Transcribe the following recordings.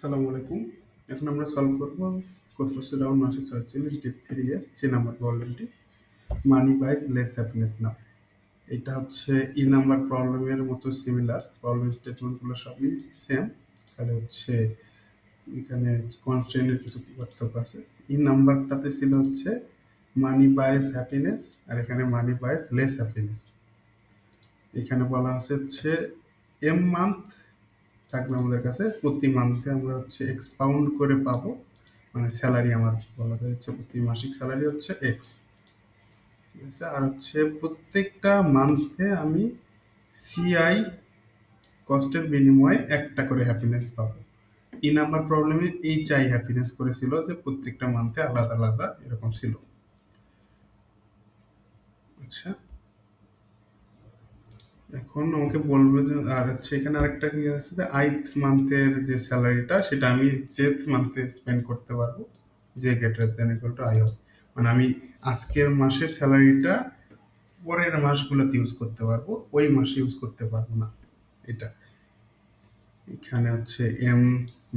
আসসালামু আলাইকুম। এখন আমরা সলভ করব কোট্রোসে রাউন্ড মাসে ৪৬ ডিপ 3 এর যে নাম্বার প্রবলেমটি মানি বাইস লেস হ্যাপিনেস নাও। এটা হচ্ছে ই নাম্বার প্রবলেমের মতো সিমিলার। প্রবলেম স্টেটমেন্টগুলো সবই সেম। খালি হচ্ছে এখানে কনস্ট্রেন্টের কিছু পার্থক্য আছে। ই নাম্বারটাতে ছিল হচ্ছে মানি বাইস হ্যাপিনেস আর এখানে মানি বাইস লেস হ্যাপিনেস। এখানে বলা হচ্ছে এম মান্থ থাকবে আমাদের কাছে, প্রতি মান্থে আমরা হচ্ছে এক্স পাউন্ড করে পাবো, মানে স্যালারি আমার বলা হচ্ছে প্রতি মাসিক স্যালারি হচ্ছে এক্স, ঠিক আছে। আর হচ্ছে প্রত্যেকটা মান্থে আমি সিআই কস্টের বিনিময়ে একটা করে হ্যাপিনেস পাবো। ই নাম্বার প্রবলেমে এই চাই হ্যাপিনেস করেছিল যে প্রত্যেকটা মান্থে আলাদা আলাদা এরকম ছিল। আচ্ছা, এখন আমাকে বলবে যে আর হচ্ছে এখানে আরেকটা কি আছে যে আইথ মান্থের যে স্যালারিটা সেটা আমি জেথ মান্থে স্পেন্ড করতে পারবো, যে greater than equal to I of, মানে আমি আজকের মাসের স্যালারিটা পরের মাসগুলোতে ইউজ করতে পারবো, ওই মাসে ইউজ করতে পারবো না। এটা এখানে হচ্ছে এম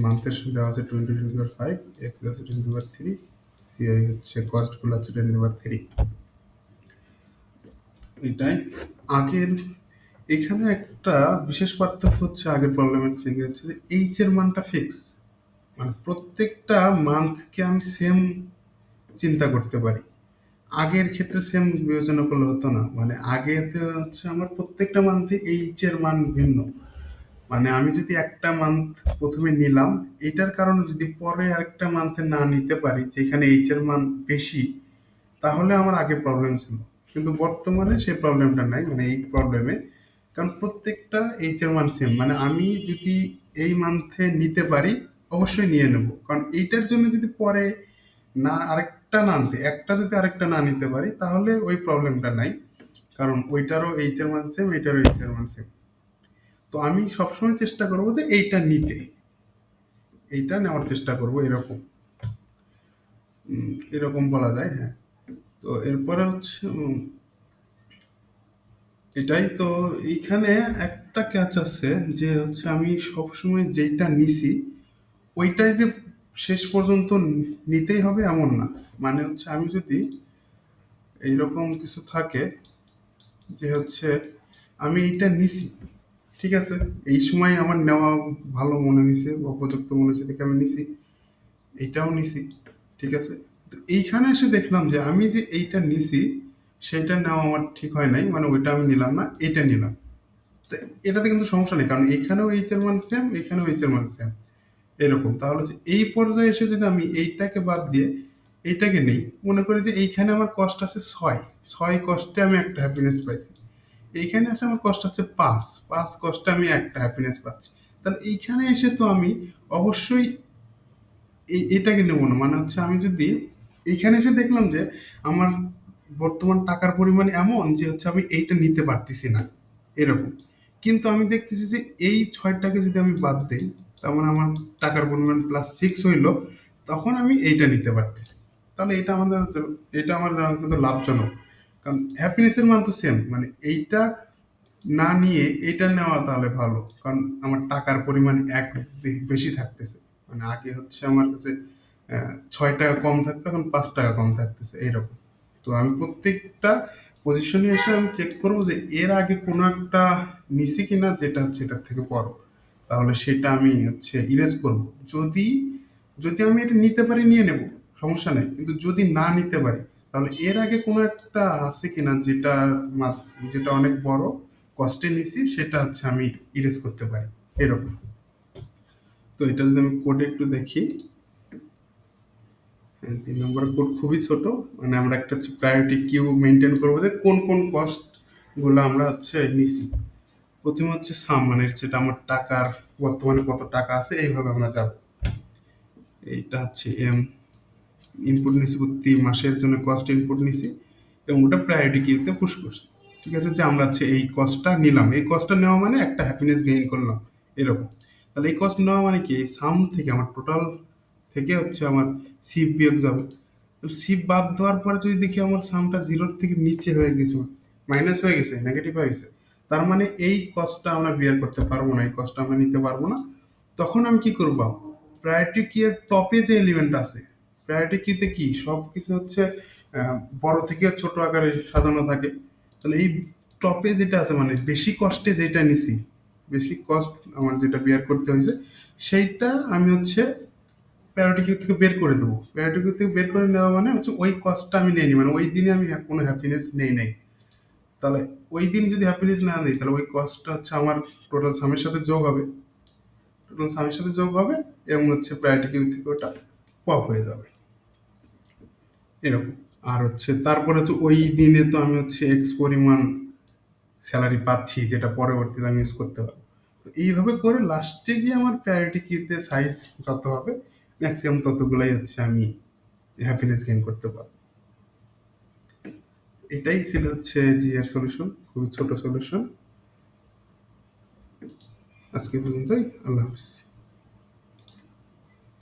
মান্থের দেওয়া আছে 20 × 5, এক্স আছে 20/3, সিআই হচ্ছে কস্টগুলো হচ্ছে 20/3। এটাই আগের, এখানে একটা বিশেষ পার্থক্য হচ্ছে আগের প্রবলেমের থেকে হচ্ছে যে এইচ এর মানটা ফিক্স, মানে প্রত্যেকটা মান্থকে আমি সেম চিন্তা করতে পারি। আগের ক্ষেত্রে সেম বিবেচনা করলে হতো না, মানে আগেতে হচ্ছে আমার প্রত্যেকটা মান্থে এইচ এর মান ভিন্ন। মানে আমি যদি একটা মান্থ প্রথমে নিলাম, এটার কারণে যদি পরে আরেকটা মান্থে না নিতে পারি যেখানে এইচ এর মান বেশি, তাহলে আমার আগে প্রবলেম ছিল। কিন্তু বর্তমানে সেই প্রবলেমটা নাই, মানে এই প্রবলেমে, কারণ প্রত্যেকটা এইচ এর মান সেম, মানে আমি যদি এই মান্থে নিতে পারি অবশ্যই নিয়ে নেব, কারণ এইটার জন্য যদি পরে না আরেকটা না নিতে, একটা যদি আরেকটা না নিতে পারি তাহলে ওই প্রবলেমটা নাই, কারণ ওইটারও এইচ এর মান সেম, এইটারও এইচ এর মান সেম। তো আমি সবসময় চেষ্টা করবো যে এইটা নিতে, এইটা নেওয়ার চেষ্টা করব এরকম। এরকম বলা যায়, হ্যাঁ। তো এরপরে হচ্ছে এটাই তো, এইখানে একটা ক্যাচ আছে যে হচ্ছে আমি সবসময় যেইটা নিছি ওইটাই যে শেষ পর্যন্ত নিতেই হবে এমন না। মানে হচ্ছে আমি যদি এইরকম কিছু থাকে যে হচ্ছে আমি এইটা নিছি, ঠিক আছে, এই সময় আমার নেওয়া ভালো মনে হয়েছে বা উপযুক্ত মনে হয়েছে দেখে আমি নিছি, এইটাও নিছি, ঠিক আছে। তো এইখানে এসে দেখলাম যে আমি যে এইটা নিছি সেটা নেওয়া আমার ঠিক হয় নাই, মানে ওইটা আমি নিলাম না, এটা নিলাম। তো এটাতে কিন্তু সমস্যা নেই, কারণ এখানেও এইচ এর মান সেম, এখানেও এইচ এর মান সেম, এরকম। তাহলে হচ্ছে এই পর্যায়ে এসে যদি আমি এইটাকে বাদ দিয়ে এইটাকে নেই, মনে করি যে এইখানে আমার কষ্ট আছে 6, 6 কষ্টে আমি একটা হ্যাপিনেস পাইছি। এইখানে এসে আমার কষ্ট হচ্ছে 5, 5 কষ্টে আমি একটা হ্যাপিনেস পাচ্ছি। তাহলে এইখানে এসে তো আমি অবশ্যই এটাকে নেবো না। মানে হচ্ছে আমি যদি এইখানে এসে দেখলাম যে আমার বর্তমান টাকার পরিমাণ এমন যে হচ্ছে আমি এইটা নিতে পারতেছি না, এরকম। কিন্তু আমি দেখতেছি যে এই 6টাকে যদি আমি বাদ দেই, তার মানে আমার টাকার পরিমাণ +6 হইলো, তখন আমি এইটা নিতে পারতেছি। তাহলে এটা আমার জন্য কিন্তু লাভজনক। কারণ হ্যাপিনেসের মান তো সেম, মানে এইটা না নিয়ে এটা নেওয়া তাহলে ভালো, কারণ আমার টাকার পরিমাণ বেশি থাকতেছে। মানে আগে হচ্ছে আমার কাছে 6 টাকা কম থাকতো, এখন 5 টাকা কম থাকতেছে, এইরকম। তো আমি প্রত্যেকটা পজিশনে এসে আমি চেক করবো যে এর আগে কোনো একটা নিছি কিনা যেটা হচ্ছে এটার থেকে বড়, তাহলে সেটা আমি হচ্ছে ইরেজ করব। যদি যদি আমি এটা নিতে পারি নিয়ে নেব, সমস্যা নেই, কিন্তু যদি না নিতে পারি তাহলে এর আগে কোনো একটা আছে কিনা যেটা যেটা অনেক বড় কষ্টে নিছি সেটা হচ্ছে আমি ইরেজ করতে পারি, এরকম। তো এটা যদি আমি কোডে একটু দেখি, 3 নম্বর কোড খুবই ছোট। মানে আমরা একটা হচ্ছে প্রায়োরিটি কিউ মেনটেন করবো যে কোন কোন কস্ট গুলো আমরা হচ্ছে নিছি। প্রথমে হচ্ছে সাম, মানে যেটা আমার টাকার বর্তমানে কত টাকা আছে এইভাবে আমরা যাব। এইটা হচ্ছে এম ইনপুট নিছি, প্রতি মাসের জন্য কস্ট ইনপুট নিছি এবং ওটা প্রায়োরিটি কিউতে পুশ করছি, ঠিক আছে। যে আমরা হচ্ছে এই কস্টটা নিলাম, এই কস্টটা নেওয়া মানে একটা হ্যাপিনেস গেইন করলাম, এরকম। তাহলে এই কস্ট নেওয়া মানে কি, এই সাম থেকে আমার টোটাল থেকে হচ্ছে আমার সিপ বিয়োগ যাবে। তো সিপ বাদ দেওয়ার পরে যদি দেখি আমার সামটা জিরোর থেকে নিচে হয়ে গেছে, মাইনাস হয়ে গেছে, নেগেটিভ হয়ে গেছে, তার মানে এই কস্টটা আমরা বিয়ার করতে পারবো না, এই কস্টটা আমরা নিতে পারবো না। তখন আমি কি করবো, প্রায়োরিটি কি এর টপে যে এলিমেন্ট আছে, প্রায়োরিটি কিতে কি সব কিছু হচ্ছে আহ, বড় থেকে ছোট আকারে সাজানো থাকে। তাহলে এই টপে যেটা আছে মানে বেশি কষ্টে যেটা নিছি, বেশি কস্ট আমার যেটা বেয়ার করতে হয়েছে, সেইটা আমি হচ্ছে প্রায়োরিটি কিউ থেকে বের করে দেবো। প্রায়োরিটি কিউ থেকে বের করে নেওয়া মানে হচ্ছে ওই কষ্টটা আমি নেইনি, মানে ওই দিনে আমি কোনো হ্যাপিনেস নেই নাই। তাহলে ওই দিন যদি হ্যাপিনেস না নেই তাহলে ওই কষ্টটা হচ্ছে আমার টোটাল সামের সাথে যোগ হবে, টোটাল সামের সাথে যোগ হবে এবং হচ্ছে প্রায়োরিটি কিউ থেকে ওটা পপ হয়ে যাবে এরকম। আর হচ্ছে তারপরে তো ওই দিনে তো আমি হচ্ছে এক্স পরিমাণ স্যালারি পাচ্ছি যেটা পরবর্তীতে আমি ইউজ করতে পারবো। তো এইভাবে করে লাস্টে গিয়ে আমার প্রায়োরিটি কিতে সাইজ যত হবে ম্যাক্সিমাম ততগুলাই হচ্ছে আমি হ্যাপিনেস গেইন করতে পারবো। এটাই ছিল হচ্ছে জি এর সলিউশন, খুবই ছোট সলিউশন। আজকে পর্যন্তই, আল্লাহ হাফিজ।